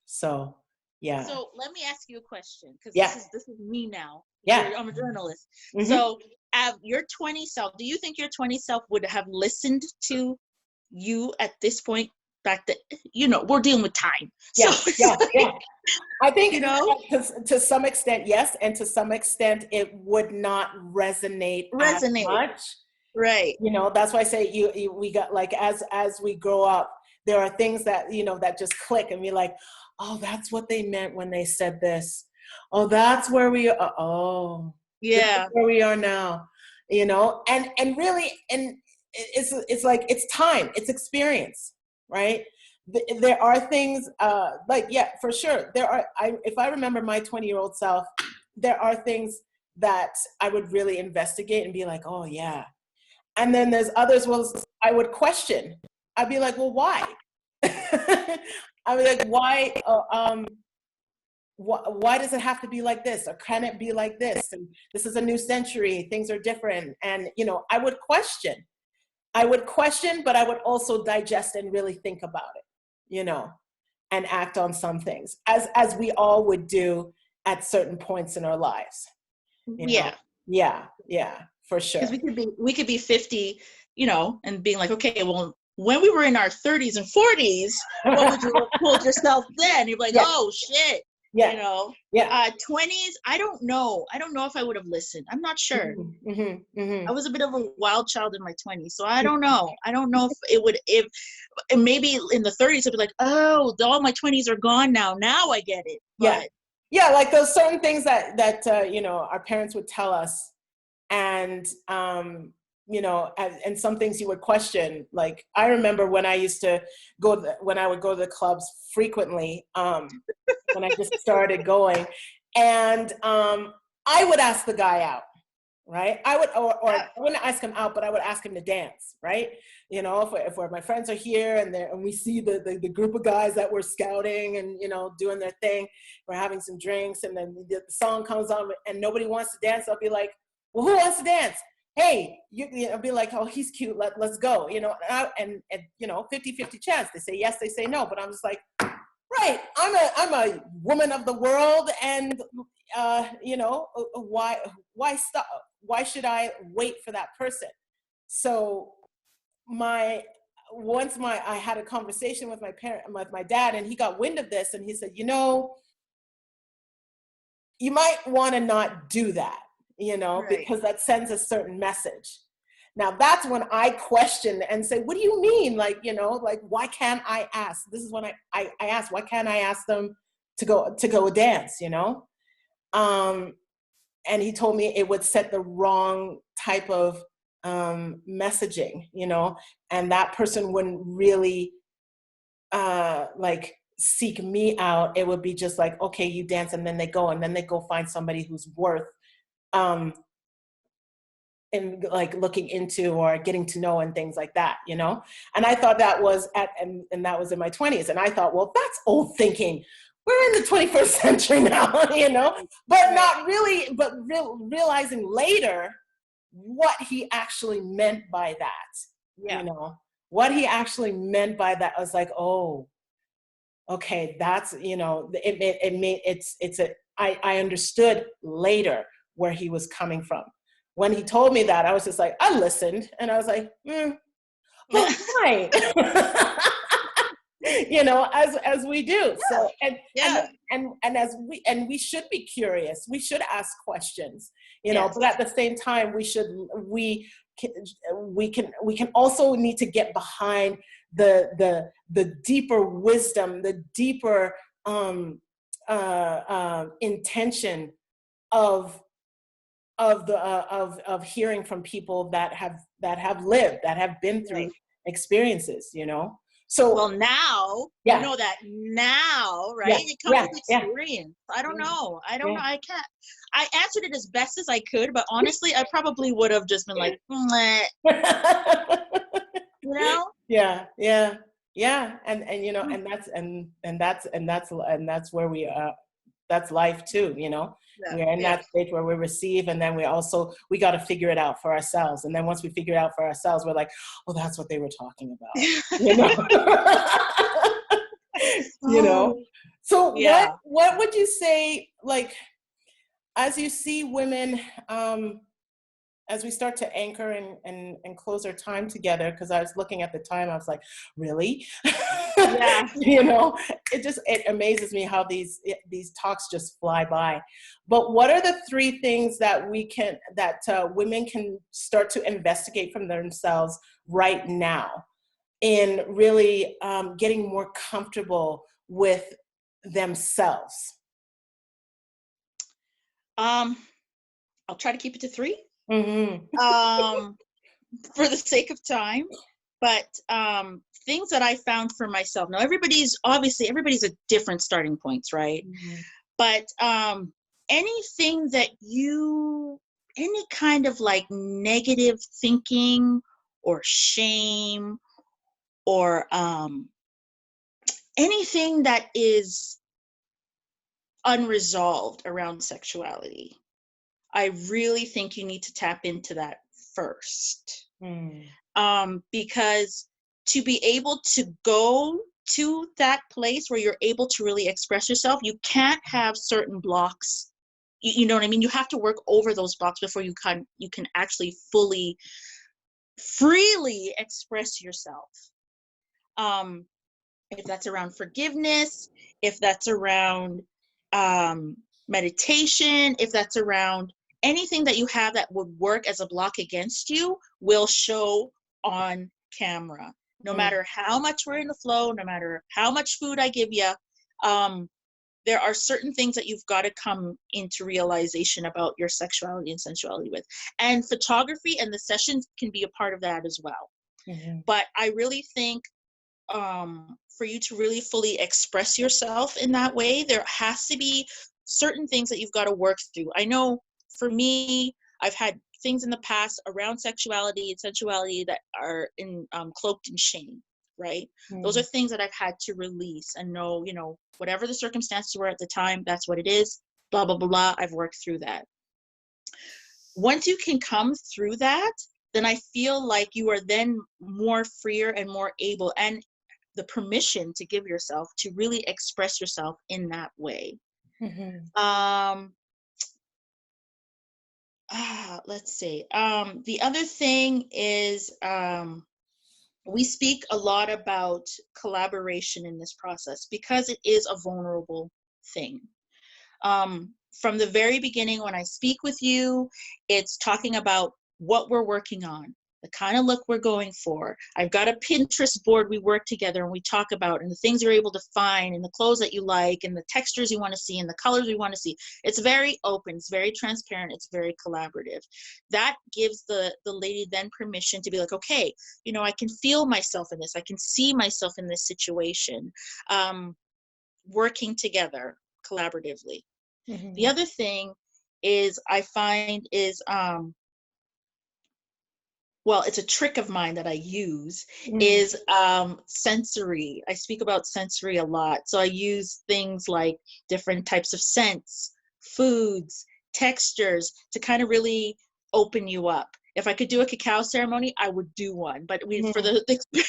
S1: So yeah.
S2: So let me ask you a question, because
S1: Yeah.
S2: this is me now.
S1: Yeah.
S2: I'm a journalist.
S1: Mm-hmm.
S2: So, your 20 self, do you think your 20 self would have listened to you at this point? Back then, you know, we're dealing with time.
S1: Yeah.
S2: So
S1: Yeah. I think,
S2: you know,
S1: to some extent, yes, and to some extent, it would not resonate as
S2: resonate.
S1: much.
S2: Right.
S1: You know, that's why I say we got, like, as we grow up, there are things that, you know, that just click, and we're like, oh, that's what they meant when they said this. Oh, that's where we are. Oh, this is
S2: Yeah.
S1: where we are now. You know, and really, and it's like, it's time, it's experience, right? There are things, like, yeah, for sure. If I remember my 20-year-old self, there are things that I would really investigate and be like, oh yeah. And then there's others, I would question. I'd be like, well, why? I'd be like, why? Why does it have to be like this? Or can it be like this? And this is a new century. Things are different. And, you know, I would question. But I would also digest and really think about it, you know, and act on some things, as we all would do at certain points in our lives. You know?
S2: Yeah.
S1: Yeah, for sure.
S2: Because we could be 50, you know, and being like, okay, well, when we were in our 30s and 40s, what would you have told yourself then? You're like,
S1: Yeah.
S2: oh shit.
S1: Yeah.
S2: You know,
S1: Yeah.
S2: 20s, I don't know if I would have listened. I'm not sure.
S1: Mm-hmm.
S2: I was a bit of a wild child in my 20s, so I don't know if it would, if maybe in the 30s I'd be like, oh, all my 20s are gone now I get it. But
S1: yeah, like those certain things that you know, our parents would tell us, and you know, and some things you would question. Like, I remember when I used to when I would go to the clubs frequently, when I just started going, and I would ask the guy out, right? I would, or I wouldn't ask him out, but I would ask him to dance, right? You know, if my friends are here and we see the group of guys that were scouting and, you know, doing their thing, we're having some drinks, and then the song comes on and nobody wants to dance, I'll be like, well, who wants to dance? hey, you know, be like, oh, he's cute, let's go, you know, and you know, 50-50 chance. They say yes, they say no, but I'm just like, right, I'm a woman of the world, and you know, why stop? Why should I wait for that person? So my I had a conversation with with my dad, and he got wind of this, and he said, you know, you might want to not do that, you know,
S2: Right.
S1: because that sends a certain message. Now that's when I question and say, what do you mean? Like, you know, like, why can't I ask? This is when I asked, why can't I ask them to go dance, you know? And he told me it would set the wrong type of messaging, you know, and that person wouldn't really like seek me out. It would be just like, okay, you dance, and then they go find somebody who's worth um and like looking into or getting to know and things like that, you know. And I thought that was and that was in my 20s, and I thought, well, that's old thinking. We're in the 21st century now, you know. But not really, but realizing later what he actually meant by that,
S2: Yeah.
S1: you know, what he actually meant by that. I was like, oh, okay, that's, you know, it made I understood later where he was coming from. When he told me that, I was just like, I listened, and I was like, oh, right. You know, as we do. So
S2: Yeah.
S1: and as we should be curious. We should ask questions, you know,
S2: Yes.
S1: but at the same time, we can also need to get behind the deeper wisdom, the deeper intention of of hearing from people that have lived, that have been through
S2: Right.
S1: experiences, you know. So
S2: Well, now you
S1: yeah,
S2: know that now, right?
S1: yeah,
S2: It comes
S1: yeah,
S2: with
S1: yeah,
S2: experience. I don't know. I don't
S1: yeah.
S2: know. I can't. I answered it as best as I could, but honestly, I probably would have just been like, "Meh," you know?
S1: Yeah, yeah, yeah, and you know, and that's where we that's life too, you know.
S2: Yeah.
S1: We're in
S2: Yeah.
S1: that stage where we receive, and then we got to figure it out for ourselves, and then once we figure it out for ourselves, we're like, oh, that's what they were talking about, you know. You know.
S2: Oh,
S1: So
S2: yeah.
S1: what would you say, like, as you see women, as we start to anchor and close our time together, because I was looking at the time, I was like, really?
S2: Yeah.
S1: You know, it amazes me how these talks just fly by. But what are the three things that women can start to investigate from themselves right now in really getting more comfortable with themselves?
S2: Um, I'll try to keep it to 3.
S1: Mm-hmm.
S2: Um, for the sake of time. But things that I found for myself. Now, everybody's at different starting points, right?
S1: Mm-hmm.
S2: But anything that any kind of like negative thinking or shame or anything that is unresolved around sexuality, I really think you need to tap into that first. Because to be able to go to that place where you're able to really express yourself, you can't have certain blocks. You know what I mean? You have to work over those blocks before you can actually freely express yourself. If that's around forgiveness, if that's around meditation, if that's around anything that you have that would work as a block against you, will show on camera. No matter how much we're in the flow, no matter how much food I give you, there are certain things that you've got to come into realization about your sexuality and sensuality with. And photography and the sessions can be a part of that as well.
S1: Mm-hmm.
S2: But I really think for you to really fully express yourself in that way, there has to be certain things that you've got to work through. I know for me, I've had things in the past around sexuality and sensuality that are cloaked in shame, right? Those are things that I've had to release and know, you know, whatever the circumstances were at the time, that's what it is, blah, blah, blah, blah. I've worked through that. once you can come through that, then I feel like you are then more freer and more able, and the permission to give yourself to really express yourself in that way.
S1: Mm-hmm.
S2: Um, let's see. The other thing is, we speak a lot about collaboration in this process because it is a vulnerable thing. From the very beginning, when I speak with you, it's talking about what we're working on, the kind of look we're going for. I've got a Pinterest board we work together and we talk about, and the things you're able to find, and the clothes that you like, and the textures you want to see, and the colors we want to see. It's very open, it's very transparent, it's very collaborative. That gives the lady then permission to be like, okay, you know, I can feel myself in this, I can see myself in this situation, working together collaboratively. The
S1: Mm-hmm.
S2: other thing is I find is, well, it's a trick of mine that I use,
S1: Mm-hmm.
S2: is sensory. I speak about sensory a lot. So I use things like different types of scents, foods, textures to kind of really open you up. If I could do a cacao ceremony, I would do one. But for
S1: Mm-hmm.
S2: the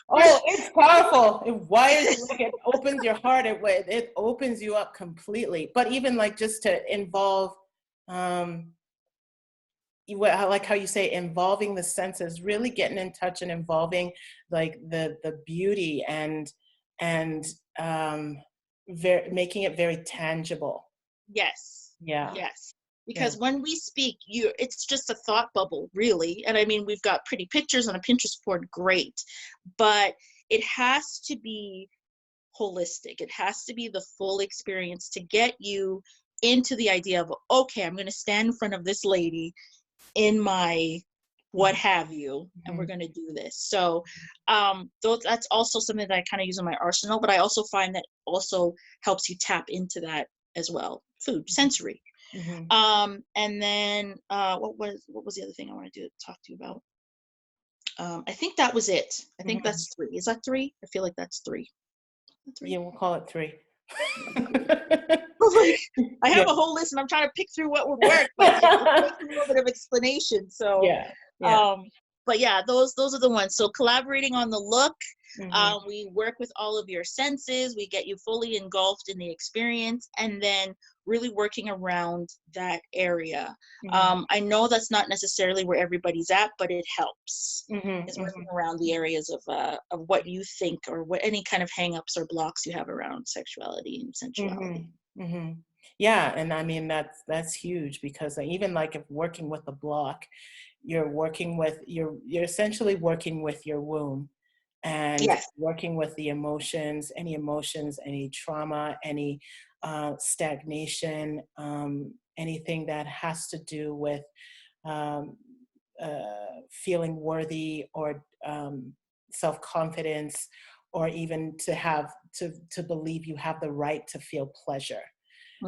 S2: for,
S1: Oh, it's powerful. It wires you, like it opens your heart. It opens you up completely. But even like just to involve, um, I like how you say involving the senses, really getting in touch and involving like the beauty and um, making it very tangible.
S2: yes,
S1: Yeah,
S2: yes.
S1: yeah.
S2: Because when we speak, it's just a thought bubble, really. And I mean, we've got pretty pictures on a Pinterest board, great. But it has to be holistic. It has to be the full experience to get you into the idea of, okay, I'm going to stand in front of this lady in my what have you, and we're
S1: Mm-hmm.
S2: going to do this. So that's also something that I kind of use in my arsenal, but I also find that also helps you tap into that as well. Food, sensory.
S1: Mm-hmm.
S2: And then what was the other thing I want to talk to you about? I think that was it. I think
S1: Mm-hmm.
S2: that's three. Is that three? I feel like that's three. Three.
S1: Yeah, we'll call it three.
S2: Like, I
S1: Yeah.
S2: have a whole list and I'm trying to pick through what would work, but it takes a little bit of explanation. So,
S1: Yeah, yeah.
S2: um, but yeah, those are the ones. So collaborating on the look,
S1: Mm-hmm.
S2: we work with all of your senses. We get you fully engulfed in the experience, and then really working around that area.
S1: Mm-hmm.
S2: I know that's not necessarily where everybody's at, but it helps.
S1: Mm-hmm.
S2: Is
S1: Mm-hmm.
S2: working around the areas of what you think, or what any kind of hangups or blocks you have around sexuality and sensuality.
S1: Mm-hmm. Mm-hmm. Yeah, and I mean that's huge because even like if working with a block, you're essentially working with your womb and
S2: Yes.
S1: working with the emotions, any trauma, any stagnation, anything that has to do with um, feeling worthy or self-confidence, or even to believe you have the right to feel pleasure.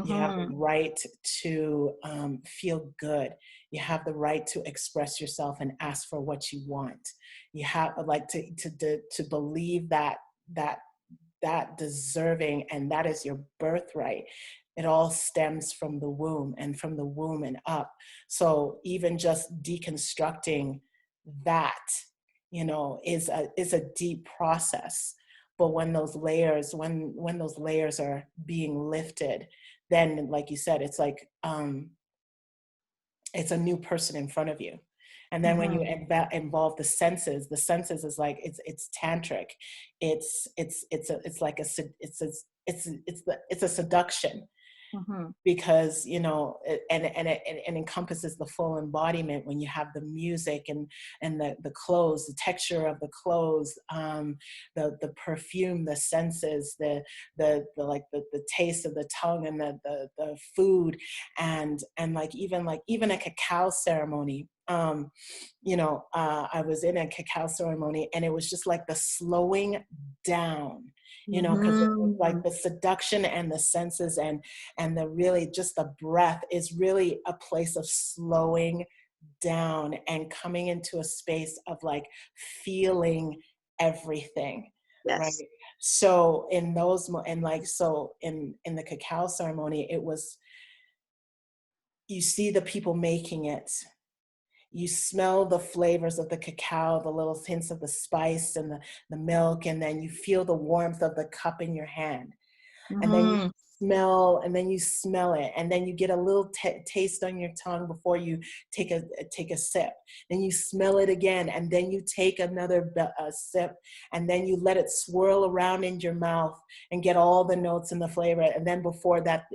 S1: You have the
S2: Mm-hmm.
S1: right to feel good. You have the right to express yourself and ask for what you want. You have like to believe that that deserving and that is your birthright. It all stems from the womb and from the womb and up. So even just deconstructing that, is a deep process. But when those layers are being lifted, then like you said, it's like it's a new person in front of you. And then when you
S2: Mm-hmm.
S1: involve the senses is like it's tantric. It's like it's a seduction,
S2: Mm-hmm.
S1: because and encompasses the full embodiment when you have the music and the clothes, the texture of the clothes, the perfume, the senses, the taste of the tongue, and the food, and even a cacao ceremony. I was in a cacao ceremony and it was just like the slowing down, because it was
S2: Mm-hmm.
S1: like the seduction and the senses and the really just the breath is really a place of slowing down and coming into a space of like feeling everything, right?
S2: Yes.
S1: So in those and like so in the cacao ceremony, you see the people making it. You smell the flavors of the cacao, the little hints of the spice and the milk, and then you feel the warmth of the cup in your hand. And then you
S2: Mm-hmm.
S1: smell, and then you smell it, and then you get a little taste on your tongue before you take a sip. Then you smell it again, and then you take another sip, and then you let it swirl around in your mouth and get all the notes and the flavor. And then before that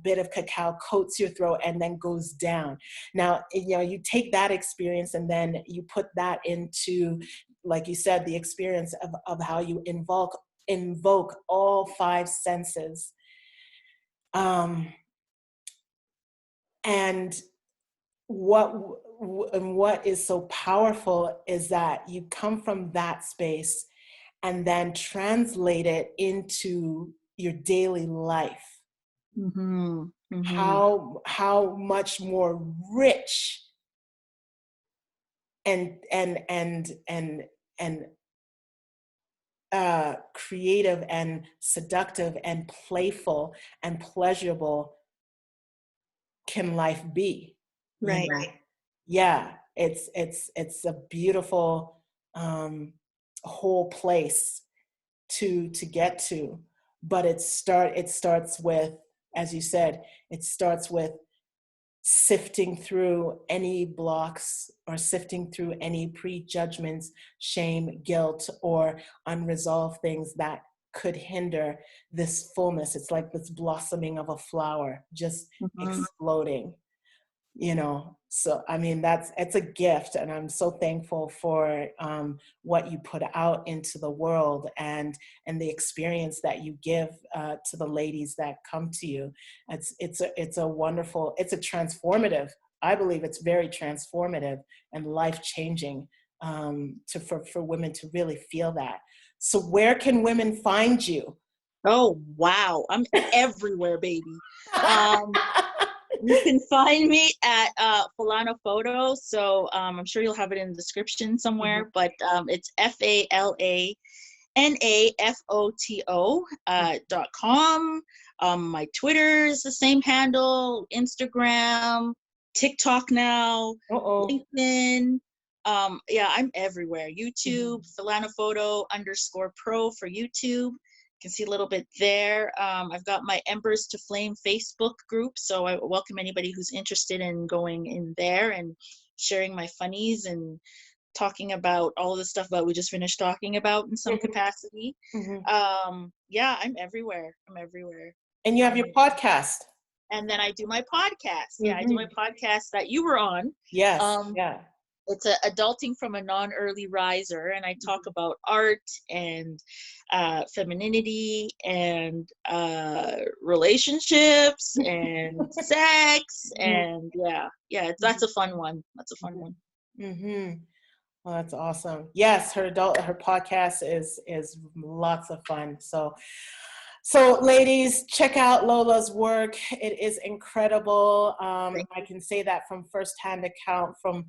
S1: bit of cacao coats your throat and then goes down. Now, you take that experience and then you put that into, like you said, the experience of how you invoke all five senses. And what is so powerful is that you come from that space and then translate it into your daily life.
S2: Mm-hmm. Mm-hmm.
S1: How much more rich and creative and seductive and playful and pleasurable can life be, you
S2: Right.
S1: know? Yeah, it's a beautiful whole place to get to, but it starts with, as you said, it starts with sifting through any blocks or sifting through any prejudgments, shame, guilt, or unresolved things that could hinder this fullness. It's like this blossoming of a flower just
S2: Mm-hmm.
S1: exploding. So I mean, it's a gift, and I'm so thankful for what you put out into the world, and the experience that you give to the ladies that come to you. It's a wonderful, it's a transformative, I believe it's very transformative and life-changing, for women to really feel that. So where can women find you?
S2: Oh, wow. I'm everywhere, baby. Um, you can find me at Falana Photo. So I'm sure you'll have it in the description
S1: Mhm,
S2: somewhere, but it's FALANAFOTO .com. My Twitter is the same handle, Instagram, TikTok now,
S1: uh-oh.
S2: LinkedIn. Yeah, I'm everywhere. YouTube,
S1: Mhm,
S2: Falana Photo _pro for YouTube. You can see a little bit there. I've got my Embers to Flame Facebook group, so I welcome anybody who's interested in going in there and sharing my funnies and talking about all of the stuff that we just finished talking about in some
S1: mhm,
S2: capacity.
S1: mhm.
S2: Yeah, I'm everywhere. I'm everywhere.
S1: And you have your
S2: Um,
S1: podcast.
S2: and then I do my podcast. Yeah, I do my
S1: Mhm.
S2: podcast that you were on.
S1: Yes,
S2: Um,
S1: yeah.
S2: it's a adulting from a non-early riser, and I talk
S1: Mhm.
S2: about art and femininity and relationships and sex,
S1: Mhm,
S2: and yeah, that's
S1: mhm,
S2: a fun one. That's a fun
S1: mhm,
S2: one.
S1: mhm. Well, that's awesome. Yes, her podcast is lots of fun. So ladies, check out Lola's work. It is incredible.
S2: Thank
S1: I
S2: you.
S1: can say that from firsthand account from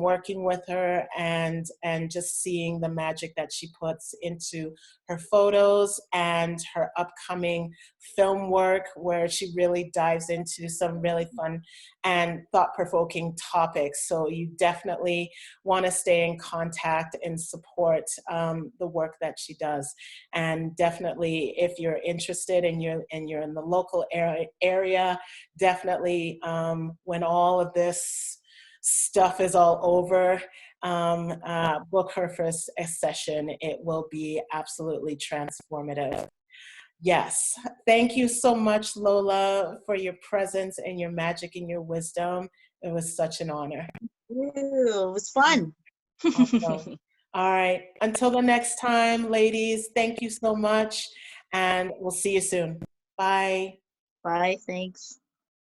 S1: working with her and just seeing the magic that she puts into her photos and her upcoming film work, where she really dives into some really fun and thought-provoking topics. So you definitely want to stay in contact and support the work that she does. And definitely, if you're interested and you're in the local area, definitely, when all of this stuff is all over, book her for a session. It will be absolutely transformative. Yes. Thank you so much, Lola, for your presence and your magic and your wisdom. It was such an honor.
S2: Ew, it was fun.
S1: Awesome. All right. Until the next time, ladies, thank you so much. And we'll see you soon. Bye.
S2: Bye, thanks.